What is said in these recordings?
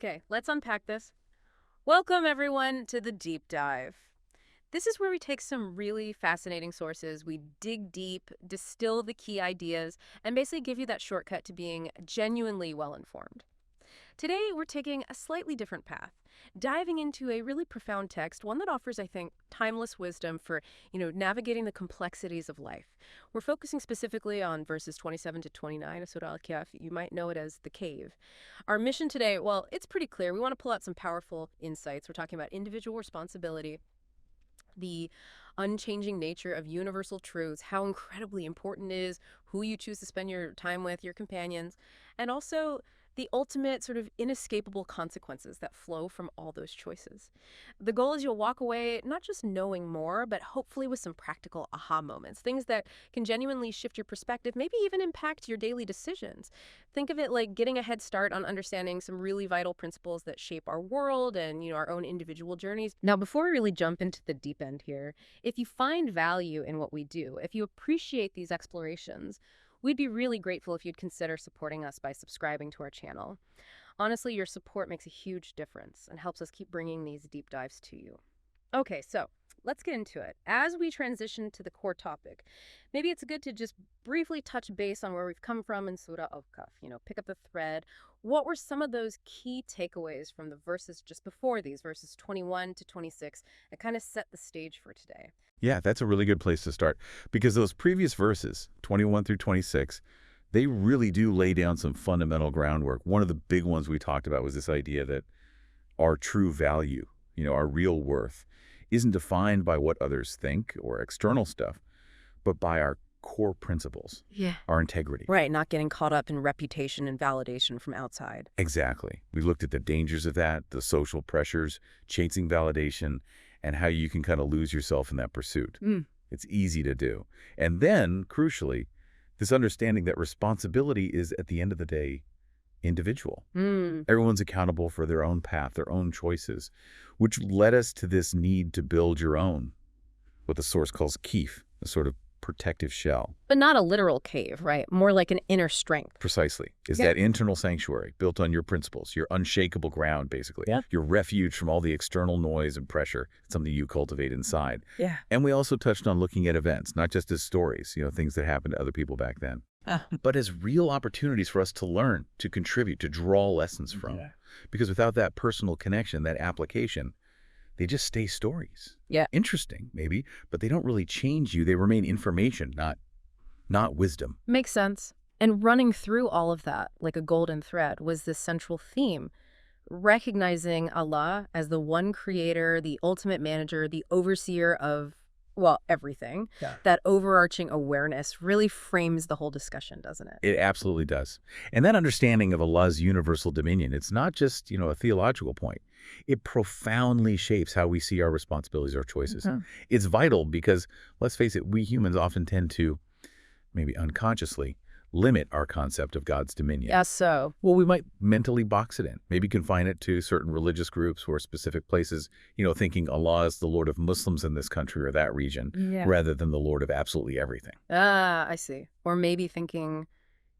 Okay, let's unpack this. Welcome, everyone, to the deep dive. This is where we take some really fascinating sources, we dig deep, distill the key ideas, and basically give you that shortcut to being genuinely well-informed. Today, we're taking a slightly different path, diving into a really profound text, one that offers, I think, timeless wisdom for, navigating the complexities of life. We're focusing specifically on verses 27 to 29 of Surah Al-Kehf. You might know it as the cave. Our mission today, well, it's pretty clear. We want to pull out some powerful insights. We're talking about individual responsibility, the unchanging nature of universal truths, how incredibly important it is, who you choose to spend your time with, your companions, and also the ultimate sort of inescapable consequences that flow from all those choices. The goal is you'll walk away not just knowing more, but hopefully with some practical aha moments, things that can genuinely shift your perspective, maybe even impact your daily decisions. Think of it like getting a head start on understanding some really vital principles that shape our world and, our own individual journeys. Now, before we really jump into the deep end here, if you find value in what we do, if you appreciate these explorations, we'd be really grateful if you'd consider supporting us by subscribing to our channel. Honestly, your support makes a huge difference and helps us keep bringing these deep dives to you. Okay, so let's get into it. As we transition to the core topic, maybe it's good to just briefly touch base on where we've come from in Surah Al-Kehf. Pick up the thread. What were some of those key takeaways from the verses just before these, verses 21 to 26, that kind of set the stage for today? Yeah, that's a really good place to start because those previous verses, 21 through 26, they really do lay down some fundamental groundwork. One of the big ones we talked about was this idea that our true value, our real worth, isn't defined by what others think or external stuff, but by our core principles, our integrity. Right, not getting caught up in reputation and validation from outside. Exactly. We looked at the dangers of that, the social pressures, chasing validation, and how you can kind of lose yourself in that pursuit. It's easy to do. And then, crucially, this understanding that responsibility is, at the end of the day, individual. Everyone's accountable for their own path, their own choices, which led us to this need to build your own, what the source calls Kehf, a sort of protective shell. But not a literal cave, right? More like an inner strength. Precisely. Is that internal sanctuary built on your principles, your unshakable ground, basically. Your refuge from all the external noise and pressure, something you cultivate inside. And we also touched on looking at events, not just as stories, things that happened to other people back then, but as real opportunities for us to learn, to contribute, to draw lessons from. Because without that personal connection, that application, they just stay stories. Interesting, maybe, but they don't really change you. They remain information, not wisdom. Makes sense. And running through all of that, like a golden thread, was this central theme. Recognizing Allah as the one creator, the ultimate manager, the overseer of, well, everything. That overarching awareness really frames the whole discussion, doesn't it? It absolutely does. And that understanding of Allah's universal dominion, it's not just, a theological point. It profoundly shapes how we see our responsibilities, our choices. It's vital because, let's face it, we humans often tend to, maybe unconsciously, limit our concept of God's dominion. So. Well, we might mentally box it in, maybe confine it to certain religious groups or specific places, thinking Allah is the Lord of Muslims in this country or that region, rather than the Lord of absolutely everything. I see. Or maybe thinking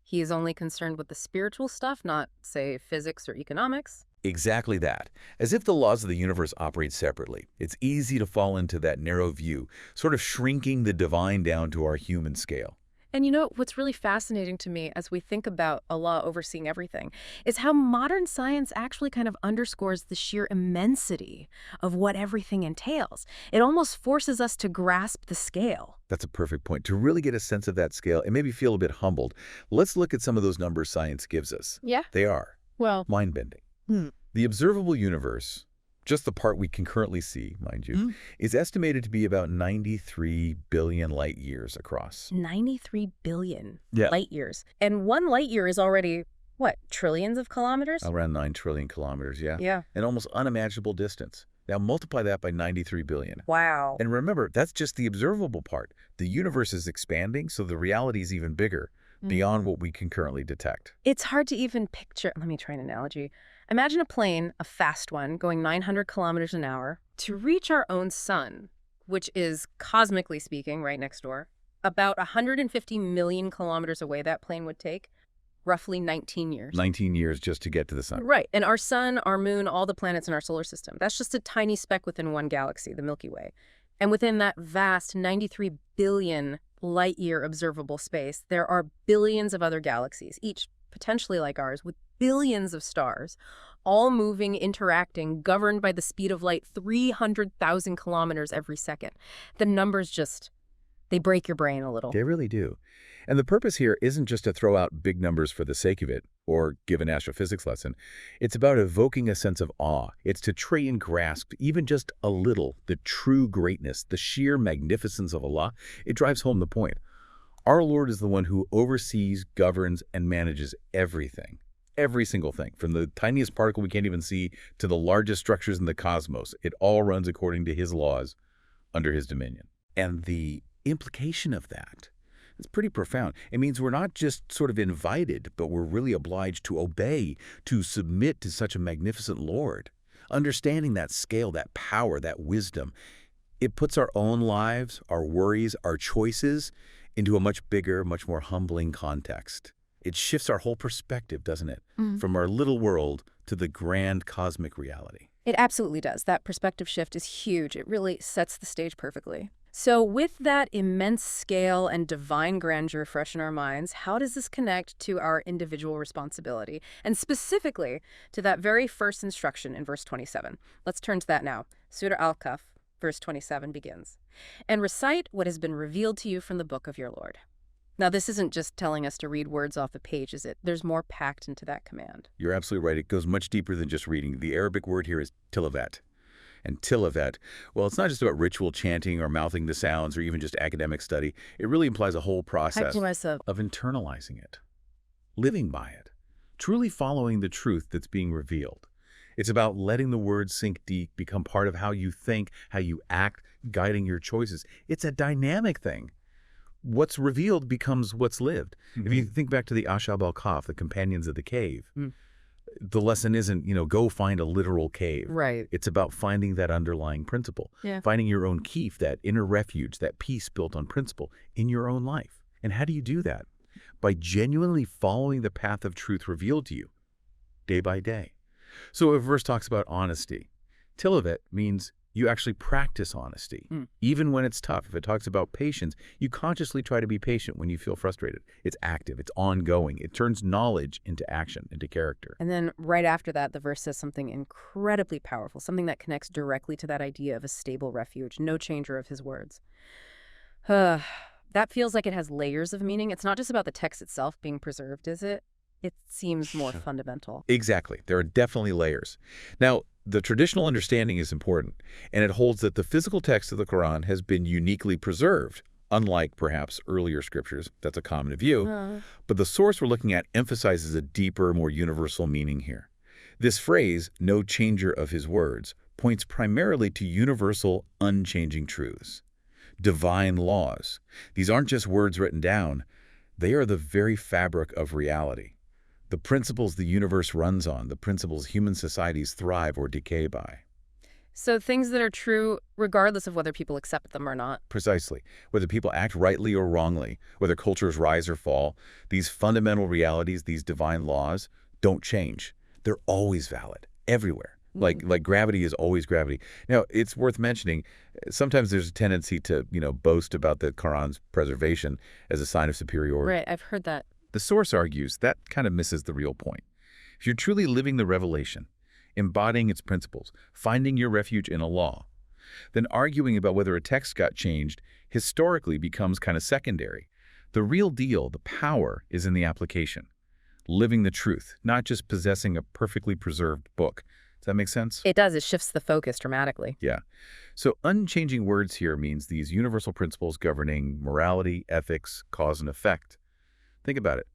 he is only concerned with the spiritual stuff, not, say, physics or economics. Exactly that. As if the laws of the universe operate separately. It's easy to fall into that narrow view, sort of shrinking the divine down to our human scale. And what's really fascinating to me as we think about Allah overseeing everything is how modern science actually kind of underscores the sheer immensity of what everything entails. It almost forces us to grasp the scale. That's a perfect point. To really get a sense of that scale and maybe feel a bit humbled, let's look at some of those numbers science gives us. They are, well, mind-bending. The observable universe, just the part we can currently see, mind you, is estimated to be about 93 billion light years across. 93 billion light years. And one light year is already, what, trillions of kilometers? Around 9 trillion kilometers, An almost unimaginable distance. Now multiply that by 93 billion. Wow. And remember, that's just the observable part. The universe is expanding, so the reality is even bigger, beyond what we can currently detect. It's hard to even picture. Let me try an analogy. Imagine a plane, a fast one, going 900 kilometers an hour to reach our own sun, which is, cosmically speaking, right next door, about 150 million kilometers away that plane would take. roughly 19 years. 19 years just to get to the sun. Right. And our sun, our moon, all the planets in our solar system, that's just a tiny speck within one galaxy, the Milky Way. And within that vast 93 billion light-year observable space, there are billions of other galaxies, each potentially like ours, with billions of stars, all moving, interacting, governed by the speed of light 300,000 kilometers every second. The numbers just, they break your brain a little. They really do. And the purpose here isn't just to throw out big numbers for the sake of it or give an astrophysics lesson. It's about evoking a sense of awe. It's to try and grasp, even just a little, the true greatness, the sheer magnificence of Allah. It drives home the point. Our Lord is the one who oversees, governs, and manages everything. Every single thing, from the tiniest particle we can't even see to the largest structures in the cosmos. It all runs according to his laws under his dominion. And the implication of that, it's pretty profound. It means we're not just sort of invited, but we're really obliged to obey, to submit to such a magnificent Lord. Understanding that scale, that power, that wisdom, it puts our own lives, our worries, our choices into a much bigger, much more humbling context. It shifts our whole perspective, doesn't it? From our little world to the grand cosmic reality. It absolutely does. That perspective shift is huge. It really sets the stage perfectly. So with that immense scale and divine grandeur fresh in our minds, how does this connect to our individual responsibility? And specifically to that very first instruction in verse 27. Let's turn to that now. Surah Al-Kehf, verse 27 begins, "And recite what has been revealed to you from the book of your Lord." Now, this isn't just telling us to read words off a page, is it? There's more packed into that command. You're absolutely right. It goes much deeper than just reading. The Arabic word here is tilavet. And tilavet, well, it's not just about ritual chanting or mouthing the sounds or even just academic study. It really implies a whole process of internalizing it, living by it, truly following the truth that's being revealed. It's about letting the words sink deep, become part of how you think, how you act, guiding your choices. It's a dynamic thing. What's revealed becomes what's lived. If you think back to the Ashab-ı, the companions of the cave, the lesson isn't, go find a literal cave. Right. It's about finding that underlying principle, finding your own Kehf, that inner refuge, that peace built on principle in your own life. And how do you do that? By genuinely following the path of truth revealed to you day by day. So a verse talks about honesty. Tilavet means you actually practice honesty, even when it's tough. If it talks about patience, you consciously try to be patient when you feel frustrated. It's active. It's ongoing. It turns knowledge into action, into character. And then right after that, the verse says something incredibly powerful, something that connects directly to that idea of a stable refuge, no changer of his words. That feels like it has layers of meaning. It's not just about the text itself being preserved, is it? It seems more fundamental. Exactly. There are definitely layers. Now, the traditional understanding is important, and it holds that the physical text of the Quran has been uniquely preserved, unlike perhaps earlier scriptures. That's a common view. But the source we're looking at emphasizes a deeper, more universal meaning here. This phrase, no changer of his words, points primarily to universal, unchanging truths. Divine laws. These aren't just words written down. They are the very fabric of reality. The principles the universe runs on, the principles human societies thrive or decay by. So things that are true regardless of whether people accept them or not. Precisely. Whether people act rightly or wrongly, whether cultures rise or fall, these fundamental realities, these divine laws, don't change. They're always valid, everywhere. Like gravity is always gravity. Now, it's worth mentioning, sometimes there's a tendency to, boast about the Quran's preservation as a sign of superiority. Right, I've heard that. The source argues that kind of misses the real point. If you're truly living the revelation, embodying its principles, finding your refuge in Allah, then arguing about whether a text got changed historically becomes kind of secondary. The real deal, the power, is in the application. Living the truth, not just possessing a perfectly preserved book. Does that make sense? It does. It shifts the focus dramatically. Yeah. So unchanging words here means these universal principles governing morality, ethics, cause and effect. Think about it.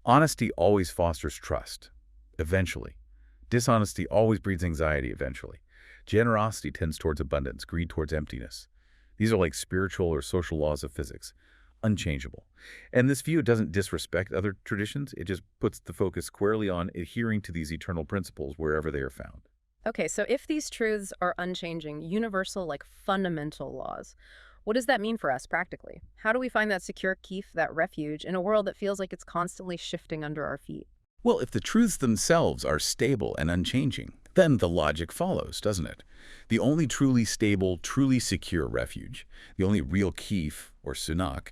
Honesty always fosters trust, eventually. Dishonesty always breeds anxiety, eventually. Generosity tends towards abundance, greed towards emptiness. These are like spiritual or social laws of physics, unchangeable. And this view doesn't disrespect other traditions. It just puts the focus squarely on adhering to these eternal principles wherever they are found. Okay, so if these truths are unchanging, universal, like fundamental laws, What does that mean for us practically? How do we find that secure Kehf, that refuge, in a world that feels like it's constantly shifting under our feet? Well, if the truths themselves are stable and unchanging, then the logic follows, doesn't it? The only truly stable, truly secure refuge, the only real Kehf or sunak,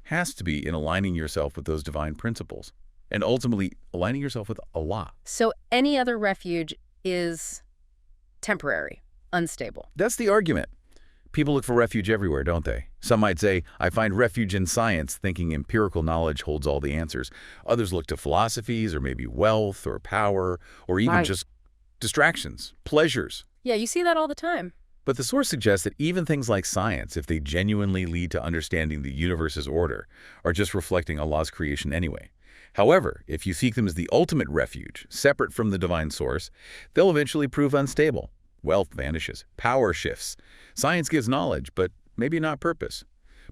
has to be in aligning yourself with those divine principles, and ultimately aligning yourself with Allah. So any other refuge is temporary, unstable. That's the argument. People look for refuge everywhere, don't they? Some might say, I find refuge in science, thinking empirical knowledge holds all the answers. Others look to philosophies, or maybe wealth, or power, or even just distractions, pleasures. Yeah, you see that all the time. But the source suggests that even things like science, if they genuinely lead to understanding the universe's order, are just reflecting Allah's creation anyway. However, if you seek them as the ultimate refuge, separate from the divine source, they'll eventually prove unstable. Wealth vanishes. Power shifts. Science gives knowledge, but maybe not purpose.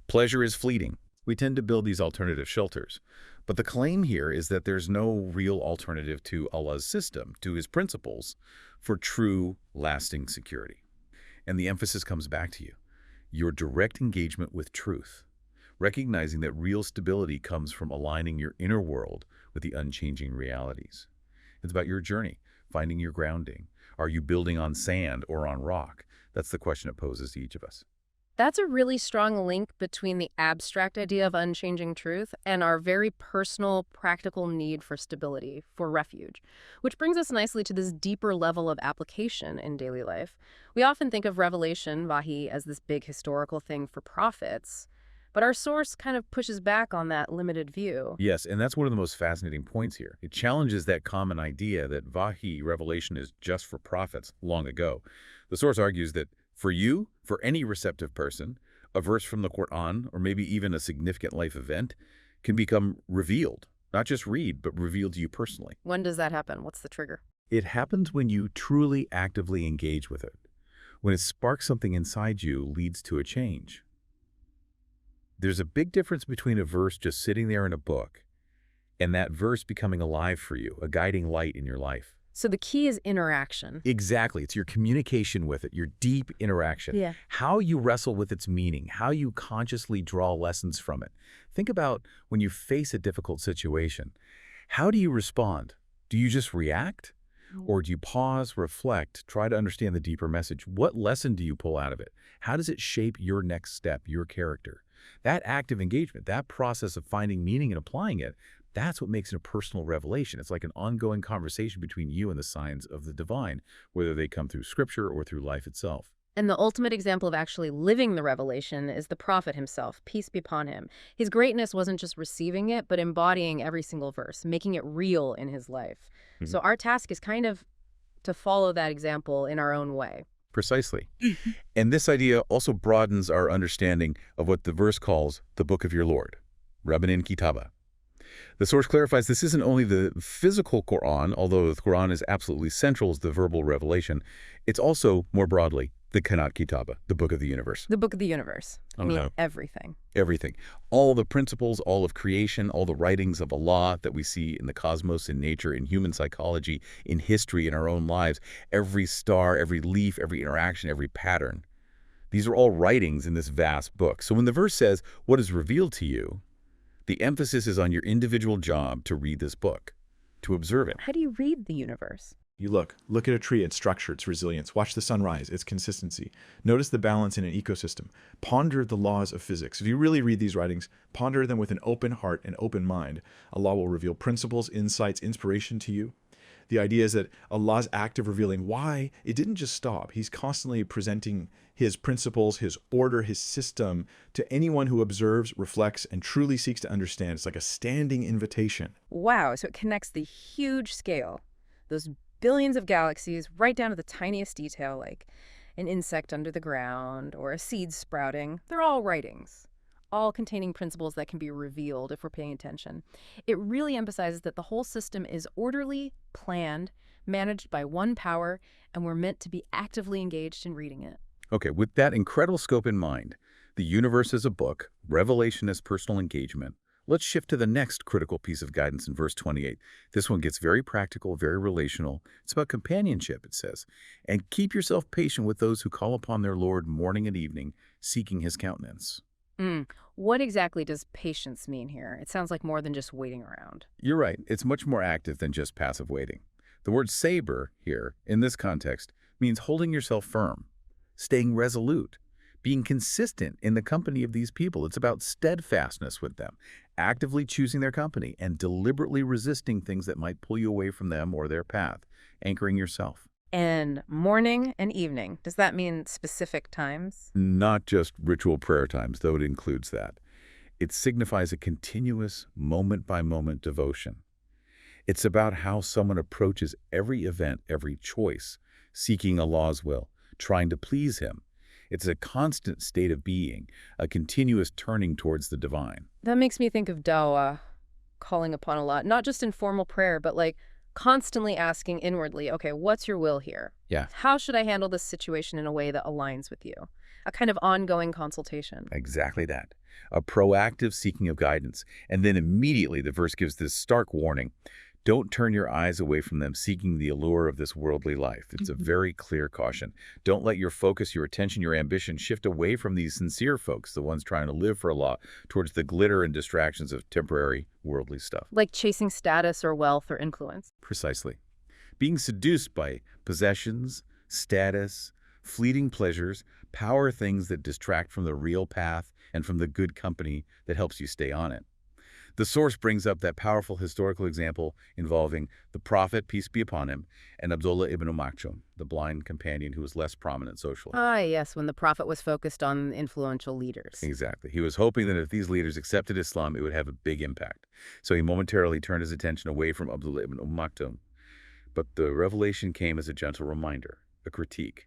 Pleasure is fleeting. We tend to build these alternative shelters. But the claim here is that there's no real alternative to Allah's system, to his principles, for true, lasting security. And the emphasis comes back to you. Your direct engagement with truth, recognizing that real stability comes from aligning your inner world with the unchanging realities. It's about your journey, finding your grounding. Are you building on sand or on rock? That's the question it poses to each of us. That's a really strong link between the abstract idea of unchanging truth and our very personal, practical need for stability, for refuge, which brings us nicely to this deeper level of application in daily life. We often think of revelation, Wahi, as this big historical thing for prophets, but our source kind of pushes back on that limited view. Yes, and that's one of the most fascinating points here. It challenges that common idea that Wahi, revelation, is just for prophets long ago. The source argues that for you, for any receptive person, a verse from the Quran, or maybe even a significant life event, can become revealed. Not just read, but revealed to you personally. When does that happen? What's the trigger? It happens when you truly actively engage with it. When it sparks something inside you, leads to a change. There's a big difference between a verse just sitting there in a book and that verse becoming alive for you, a guiding light in your life. So the key is interaction. Exactly. It's your communication with it, your deep interaction. Yeah. How you wrestle with its meaning, how you consciously draw lessons from it. Think about when you face a difficult situation. How do you respond? Do you just react? Or do you pause, reflect, try to understand the deeper message? What lesson do you pull out of it? How does it shape your next step, your character? That active engagement, that process of finding meaning and applying it, that's what makes it a personal revelation. It's like an ongoing conversation between you and the signs of the divine, whether they come through scripture or through life itself. And the ultimate example of actually living the revelation is the prophet himself, peace be upon him. His greatness wasn't just receiving it, but embodying every single verse, making it real in his life. So our task is kind of to follow that example in our own way. Precisely. And this idea also broadens our understanding of what the verse calls the book of your Lord, Rabbanin Kitaba. The source clarifies this isn't only the physical Quran, although the Quran is absolutely central as the verbal revelation. It's also, more broadly, the Kanat Kitaba, the book of the universe. The book of the universe. I mean, everything. Everything. All the principles, all of creation, all the writings of Allah that we see in the cosmos, in nature, in human psychology, in history, in our own lives. Every star, every leaf, every interaction, every pattern. These are all writings in this vast book. So when the verse says, what is revealed to you, the emphasis is on your individual job to read this book, to observe it. How do you read the universe? You look at a tree, its structure, its resilience. Watch the sunrise, its consistency. Notice the balance in an ecosystem. Ponder the laws of physics. If you really read these writings, ponder them with an open heart and open mind. Allah will reveal principles, insights, inspiration to you. The idea is that Allah's act of revealing why, it didn't just stop. He's constantly presenting his principles, his order, his system to anyone who observes, reflects, and truly seeks to understand. It's like a standing invitation. Wow, so it connects the huge scale, those billions of galaxies, right down to the tiniest detail, like an insect under the ground or a seed sprouting. They're all writings, all containing principles that can be revealed if we're paying attention. It really emphasizes that the whole system is orderly, planned, managed by one power, and we're meant to be actively engaged in reading it. Okay, with that incredible scope in mind, the universe as a book, revelation as personal engagement, let's shift to the next critical piece of guidance in verse 28. This one gets very practical, very relational. It's about companionship, it says. And keep yourself patient with those who call upon their Lord morning and evening, seeking his countenance. Mm. What exactly does patience mean here? It sounds like more than just waiting around. You're right, it's much more active than just passive waiting. The word saber here, in this context, means holding yourself firm, staying resolute, being consistent in the company of these people. It's about steadfastness with them, actively choosing their company and deliberately resisting things that might pull you away from them or their path, anchoring yourself. And morning and evening, does that mean specific times? Not just ritual prayer times, though it includes that. It signifies a continuous, moment-by-moment devotion. It's about how someone approaches every event, every choice, seeking Allah's will, trying to please Him. It's a constant state of being, a continuous turning towards the divine. That makes me think of dawah, calling upon Allah, not just in formal prayer, but like constantly asking inwardly, okay, what's your will here? Yeah. How should I handle this situation in a way that aligns with you? A kind of ongoing consultation. Exactly that. A proactive seeking of guidance. And then immediately the verse gives this stark warning. Don't turn your eyes away from them seeking the allure of this worldly life. It's a very clear caution. Don't let your focus, your attention, your ambition shift away from these sincere folks, the ones trying to live for Allah, towards the glitter and distractions of temporary worldly stuff. Like chasing status or wealth or influence. Precisely. Being seduced by possessions, status, fleeting pleasures, power things that distract from the real path and from the good company that helps you stay on it. The source brings up that powerful historical example involving the Prophet, peace be upon him, and Abdullah ibn Maktoum, the blind companion who was less prominent socially. Ah, yes, when the Prophet was focused on influential leaders. Exactly. He was hoping that if these leaders accepted Islam, it would have a big impact. So he momentarily turned his attention away from Abdullah ibn Maktoum. But the revelation came as a gentle reminder, a critique.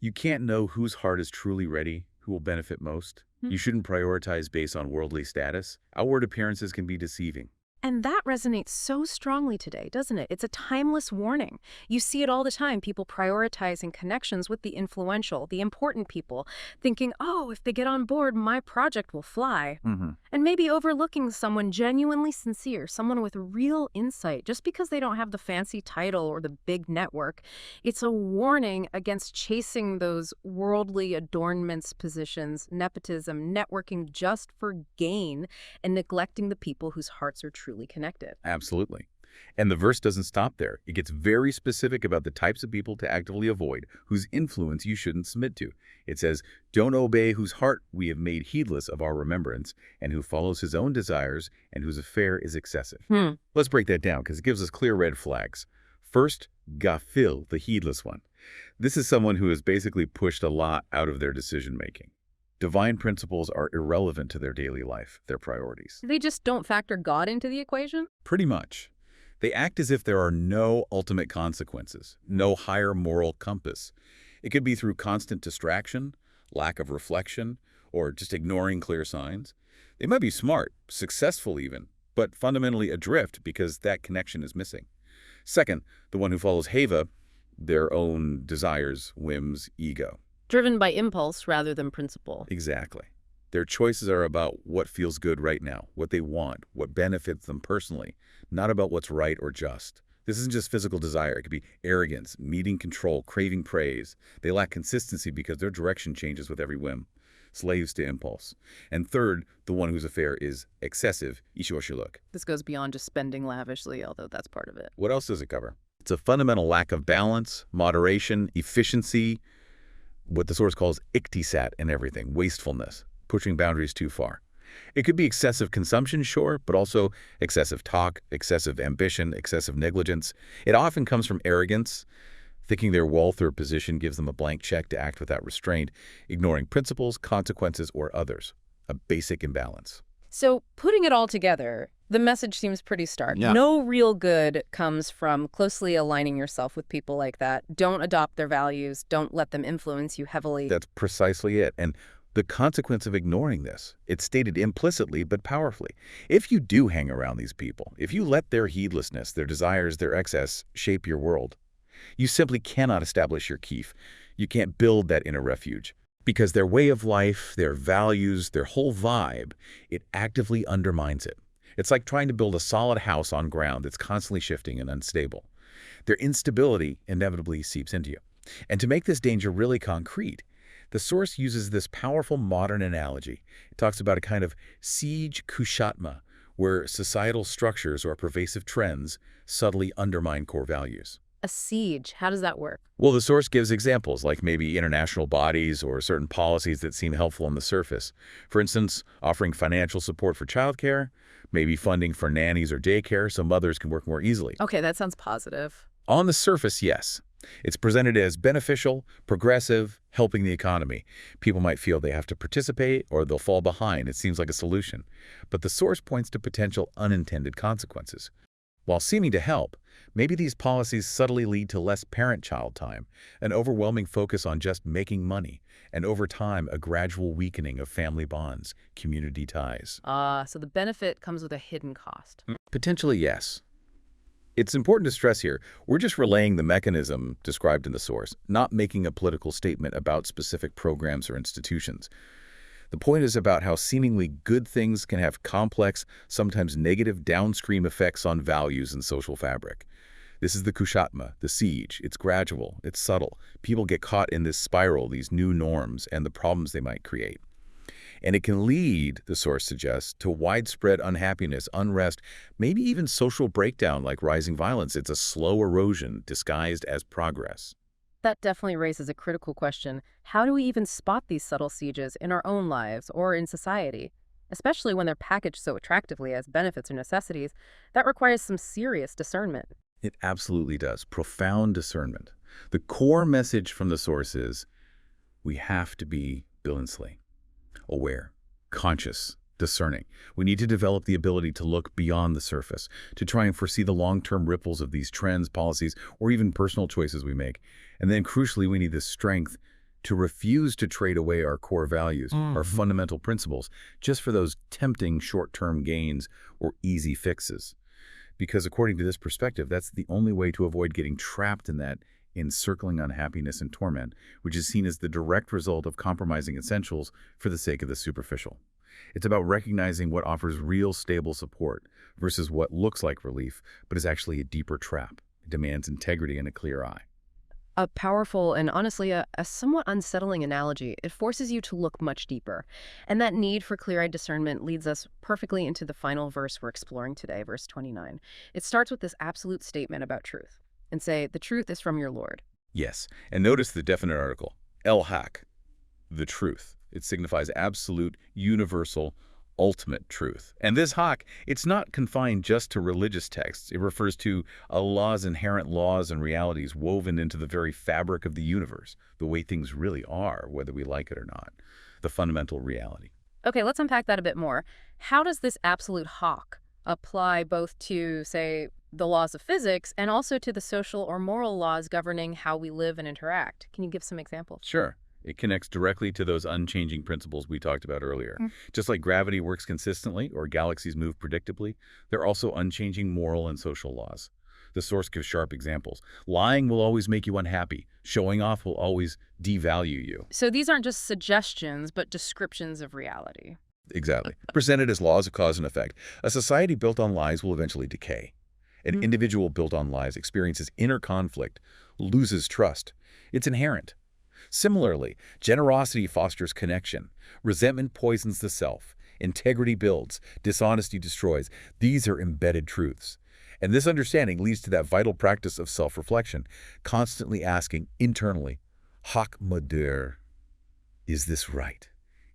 You can't know whose heart is truly ready, who will benefit most. You shouldn't prioritize based on worldly status. Outward appearances can be deceiving. And that resonates so strongly today, doesn't it? It's a timeless warning. You see it all the time, people prioritizing connections with the influential, the important people, thinking, oh, if they get on board, my project will fly. And maybe overlooking someone genuinely sincere, someone with real insight, just because they don't have the fancy title or the big network. It's a warning against chasing those worldly adornments, positions, nepotism, networking just for gain, and neglecting the people whose hearts are truly connected. Absolutely. And the verse doesn't stop there. It gets very specific about the types of people to actively avoid, whose influence you shouldn't submit to. It says, don't obey whose heart we have made heedless of our remembrance, and who follows his own desires, and whose affair is excessive. Let's break that down, because it gives us clear red flags. First, gafil, the heedless one. This is someone who has basically pushed Allah out of their decision-making. Divine principles are irrelevant to their daily life, their priorities. They just don't factor God into the equation? Pretty much. They act as if there are no ultimate consequences, no higher moral compass. It could be through constant distraction, lack of reflection, or just ignoring clear signs. They might be smart, successful even, but fundamentally adrift because that connection is missing. Second, the one who follows heva, their own desires, whims, ego. Driven by impulse rather than principle. Exactly. Their choices are about what feels good right now, what they want, what benefits them personally, not about what's right or just. This isn't just physical desire. It could be arrogance, needing control, craving praise. They lack consistency because their direction changes with every whim. Slaves to impulse. And third, the one whose affair is excessive, ishwashiluk. This goes beyond just spending lavishly, although that's part of it. What else does it cover? It's a fundamental lack of balance, moderation, efficiency, what the source calls iktisat in everything, wastefulness, pushing boundaries too far. It could be excessive consumption, sure, but also excessive talk, excessive ambition, excessive negligence. It often comes from arrogance, thinking their wealth or position gives them a blank check to act without restraint, ignoring principles, consequences, or others. A basic imbalance. So putting it all together, the message seems pretty stark. Yeah. No real good comes from closely aligning yourself with people like that. Don't adopt their values. Don't let them influence you heavily. That's precisely it. And the consequence of ignoring this, it's stated implicitly but powerfully. If you do hang around these people, if you let their heedlessness, their desires, their excess shape your world, you simply cannot establish your Kehf. You can't build that inner refuge. Because their way of life, their values, their whole vibe, it actively undermines it. It's like trying to build a solid house on ground that's constantly shifting and unstable. Their instability inevitably seeps into you. And to make this danger really concrete, The source uses this powerful modern analogy. It talks about a kind of siege kushatma, where societal structures or pervasive trends subtly undermine core values. A siege, how does that work? Well, the source gives examples like maybe international bodies or certain policies that seem helpful on the surface. For instance, offering financial support for childcare, maybe funding for nannies or daycare so mothers can work more easily. Okay, that sounds positive. On the surface, yes. It's presented as beneficial, progressive, helping the economy. People might feel they have to participate or they'll fall behind. It seems like a solution. But the source points to potential unintended consequences. While seeming to help, maybe these policies subtly lead to less parent-child time, an overwhelming focus on just making money, and over time, a gradual weakening of family bonds, community ties. So the benefit comes with a hidden cost. Potentially, yes. It's important to stress here, we're just relaying the mechanism described in the source, not making a political statement about specific programs or institutions. The point is about how seemingly good things can have complex, sometimes negative downstream effects on values and social fabric. This is the kushatma, the siege. It's gradual, it's subtle. People get caught in this spiral, these new norms, and the problems they might create. And it can lead, the source suggests, to widespread unhappiness, unrest, maybe even social breakdown like rising violence. It's a slow erosion disguised as progress. That definitely raises a critical question. How do we even spot these subtle sieges in our own lives or in society? Especially when they're packaged so attractively as benefits or necessities, that requires some serious discernment. It absolutely does. Profound discernment. The core message from the source is, we have to be balanced, aware, conscious, discerning. We need to develop the ability to look beyond the surface, to try and foresee the long-term ripples of these trends, policies, or even personal choices we make. And then crucially, we need the strength to refuse to trade away our core values, our fundamental principles, just for those tempting short-term gains or easy fixes. Because according to this perspective, that's the only way to avoid getting trapped in that encircling unhappiness and torment, which is seen as the direct result of compromising essentials for the sake of the superficial. It's about recognizing what offers real stable support versus what looks like relief, but is actually a deeper trap. It demands integrity and a clear eye. A powerful and honestly a somewhat unsettling analogy. It forces you to look much deeper. And that need for clear-eyed discernment leads us perfectly into the final verse we're exploring today, verse 29. It starts with this absolute statement about truth and say, the truth is from your Lord. Yes, and notice the definite article, el-haq, the truth. It signifies absolute, universal, ultimate truth. And this haq, it's not confined just to religious texts. It refers to Allah's inherent laws and realities woven into the very fabric of the universe, the way things really are, whether we like it or not, the fundamental reality. Okay, let's unpack that a bit more. How does this absolute haq apply both to, say, the laws of physics and also to the social or moral laws governing how we live and interact? Can you give some examples? Sure. It connects directly to those unchanging principles we talked about earlier. Just like gravity works consistently or galaxies move predictably, there are also unchanging moral and social laws. The source gives sharp examples. Lying will always make you unhappy. Showing off will always devalue you. So these aren't just suggestions, but descriptions of reality. Exactly. Presented as laws of cause and effect. A society built on lies will eventually decay. An individual built on lies experiences inner conflict, loses trust. It's inherent. Similarly, generosity fosters connection. Resentment poisons the self. Integrity builds. Dishonesty destroys. These are embedded truths. And this understanding leads to that vital practice of self-reflection, constantly asking internally, Haq Madur, is this right?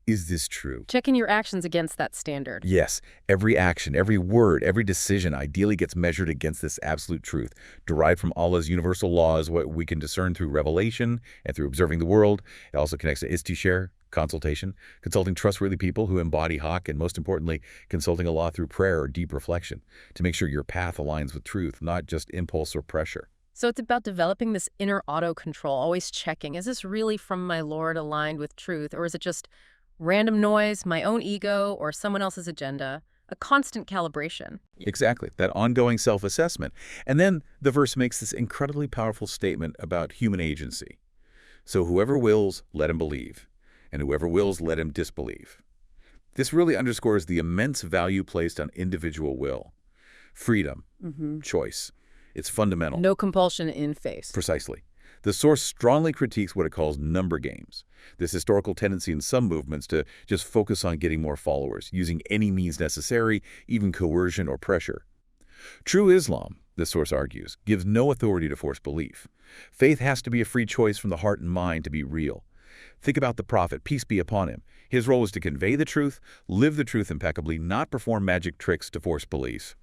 Is this true? Checking your actions against that standard. Yes, every action, every word, every decision ideally gets measured against this absolute truth, derived from Allah's universal laws, what we can discern through revelation and through observing the world. It also connects to istishare, consultation, consulting trustworthy people who embody haq, and most importantly, consulting Allah through prayer or deep reflection to make sure your path aligns with truth, not just impulse or pressure. So it's about developing this inner auto-control, always checking, is this really from my Lord aligned with truth, or is it just random noise, my own ego, or someone else's agenda? A constant calibration. Exactly, that ongoing self-assessment. And then the verse makes this incredibly powerful statement about human agency. So whoever wills, let him believe, and whoever wills, let him disbelieve. This really underscores the immense value placed on individual will. Freedom, choice. It's fundamental. No compulsion in face. Precisely. The source strongly critiques what it calls number games, this historical tendency in some movements to just focus on getting more followers, using any means necessary, even coercion or pressure. True Islam, this source argues, gives no authority to force belief. Faith has to be a free choice from the heart and mind to be real. Think about the Prophet, peace be upon him. His role was to convey the truth, live the truth impeccably, not perform magic tricks to force belief.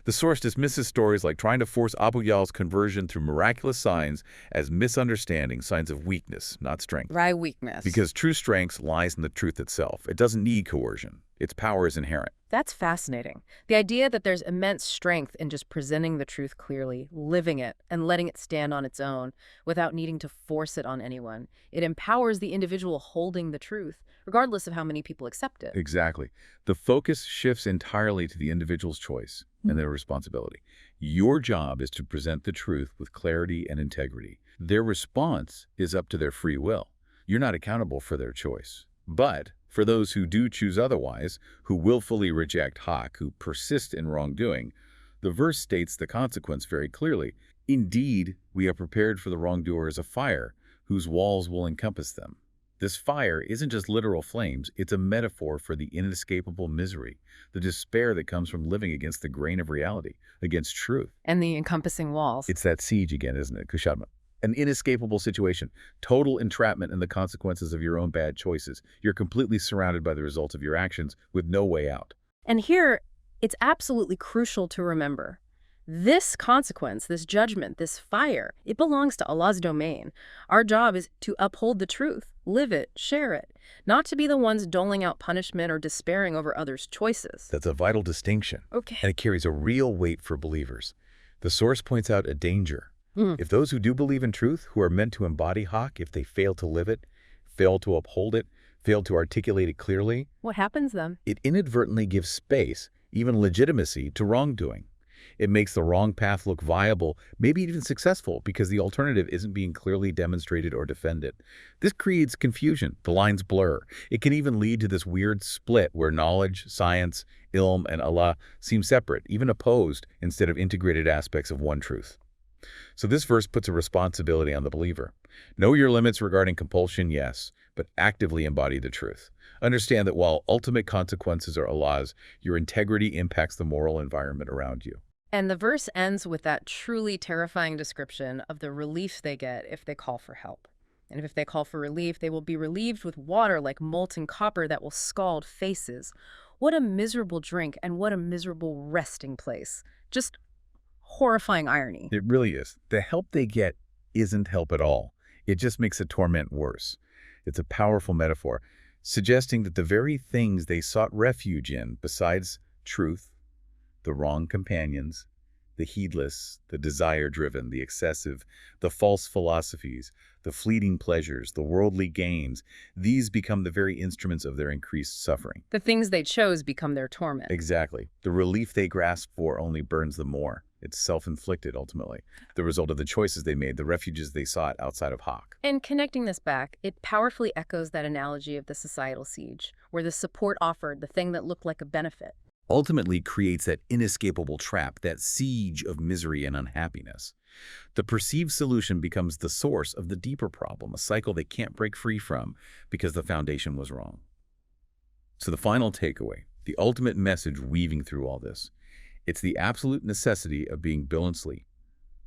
The source dismisses stories like trying to force Abu Yal's conversion through miraculous signs as misunderstanding, signs of weakness, not strength. Right, weakness. Because true strength lies in the truth itself. It doesn't need coercion. Its power is inherent. That's fascinating. The idea that there's immense strength in just presenting the truth clearly, living it, and letting it stand on its own without needing to force it on anyone. It empowers the individual holding the truth, regardless of how many people accept it. Exactly. The focus shifts entirely to the individual's choice and their responsibility. Your job is to present the truth with clarity and integrity. Their response is up to their free will. You're not accountable for their choice. But for those who do choose otherwise, who willfully reject haq, who persist in wrongdoing, the verse states the consequence very clearly. Indeed, we are prepared for the wrongdoer as a fire, whose walls will encompass them. This fire isn't just literal flames, it's a metaphor for the inescapable misery, the despair that comes from living against the grain of reality, against truth. And the encompassing walls. It's that siege again, isn't it, Kushadma? An inescapable situation, total entrapment in the consequences of your own bad choices. You're completely surrounded by the results of your actions with no way out. And here, it's absolutely crucial to remember. This consequence, this judgment, this fire, it belongs to Allah's domain. Our job is to uphold the truth, live it, share it, not to be the ones doling out punishment or despairing over others' choices. That's a vital distinction. Okay. And it carries a real weight for believers. The source points out a danger. If those who do believe in truth, who are meant to embody haq, if they fail to live it, fail to uphold it, fail to articulate it clearly, What happens then? it inadvertently gives space, even legitimacy, to wrongdoing. It makes the wrong path look viable, maybe even successful, because the alternative isn't being clearly demonstrated or defended. This creates confusion. The lines blur. It can even lead to this weird split where knowledge, science, ilm, and Allah seem separate, even opposed, instead of integrated aspects of one truth. So this verse puts a responsibility on the believer. Know your limits regarding compulsion, yes, but actively embody the truth. Understand that while ultimate consequences are Allah's, your integrity impacts the moral environment around you. And the verse ends with that truly terrifying description of the relief they get if they call for help. And if they call for relief, they will be relieved with water like molten copper that will scald faces. What a miserable drink and what a miserable resting place. Just horrifying irony. It really is. The help they get isn't help at all. It just makes the torment worse. It's a powerful metaphor, suggesting that the very things they sought refuge in, besides truth, the wrong companions, the heedless, the desire-driven, the excessive, the false philosophies, the fleeting pleasures, the worldly gains, these become the very instruments of their increased suffering. The things they chose become their torment. Exactly. The relief they grasp for only burns them more. It's self-inflicted, ultimately. The result of the choices they made, the refuges they sought outside of haq. And connecting this back, it powerfully echoes that analogy of the societal siege, where the support offered, the thing that looked like a benefit, Ultimately creates that inescapable trap, that siege of misery and unhappiness. The perceived solution becomes the source of the deeper problem, a cycle they can't break free from because the foundation was wrong. So the final takeaway, the ultimate message weaving through all this, it's the absolute necessity of being balancedly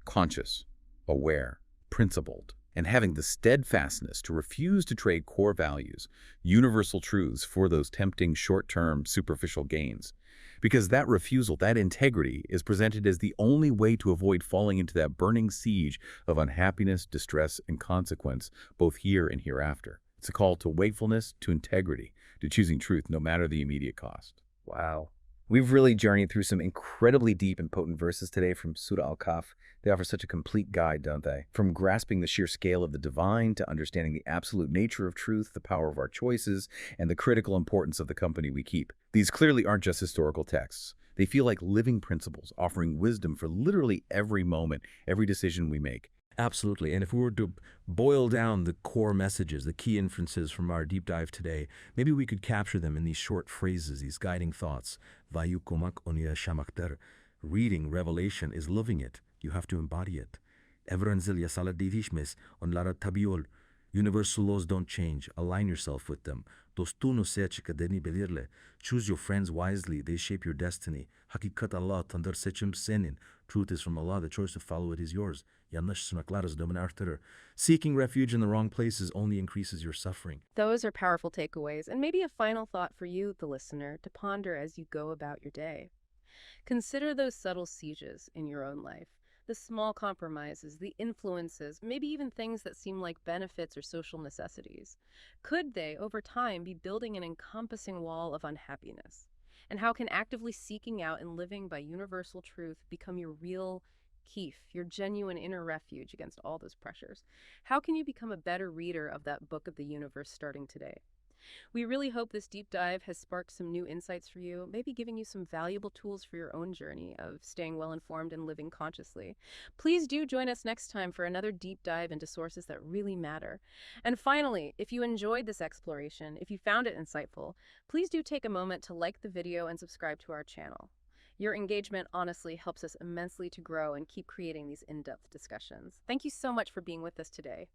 conscious, aware, principled, and having the steadfastness to refuse to trade core values, universal truths for those tempting short-term superficial gains. Because that refusal, that integrity, is presented as the only way to avoid falling into that burning siege of unhappiness, distress, and consequence, both here and hereafter. It's a call to wakefulness, to integrity, to choosing truth no matter the immediate cost. Wow. We've really journeyed through some incredibly deep and potent verses today from Surah Al-Kehf. They offer such a complete guide, don't they? From grasping the sheer scale of the divine to understanding the absolute nature of truth, the power of our choices, and the critical importance of the company we keep. These clearly aren't just historical texts. They feel like living principles, offering wisdom for literally every moment, every decision we make. Absolutely. And if we were to boil down the core messages, the key inferences from our deep dive today, maybe we could capture them in these short phrases, these guiding thoughts. Vayukumak onya shamakter. Reading Revelation is living it. You have to embody it. Evrensel yasalar değişmez, onlara tabi ol. Universal laws don't change. Align yourself with them. Dostunu seç kaderini belirle. Choose your friends wisely. They shape your destiny. Hakikat Allah tandır, seçim senin. Truth is from Allah. The choice to follow it is yours. Yanlış sunaklar ızdımını artırır. Seeking refuge in the wrong places only increases your suffering. Those are powerful takeaways, and maybe a final thought for you, the listener, to ponder as you go about your day. Consider those subtle sieges in your own life, the small compromises, the influences, maybe even things that seem like benefits or social necessities. Could they, over time, be building an encompassing wall of unhappiness? And how can actively seeking out and living by universal truth become your real Kehf, your genuine inner refuge against all those pressures? How can you become a better reader of that book of the universe starting today? We really hope this deep dive has sparked some new insights for you, maybe giving you some valuable tools for your own journey of staying well-informed and living consciously. Please do join us next time for another deep dive into sources that really matter. And finally, if you enjoyed this exploration, if you found it insightful, please do take a moment to like the video and subscribe to our channel. Your engagement honestly helps us immensely to grow and keep creating these in-depth discussions. Thank you so much for being with us today.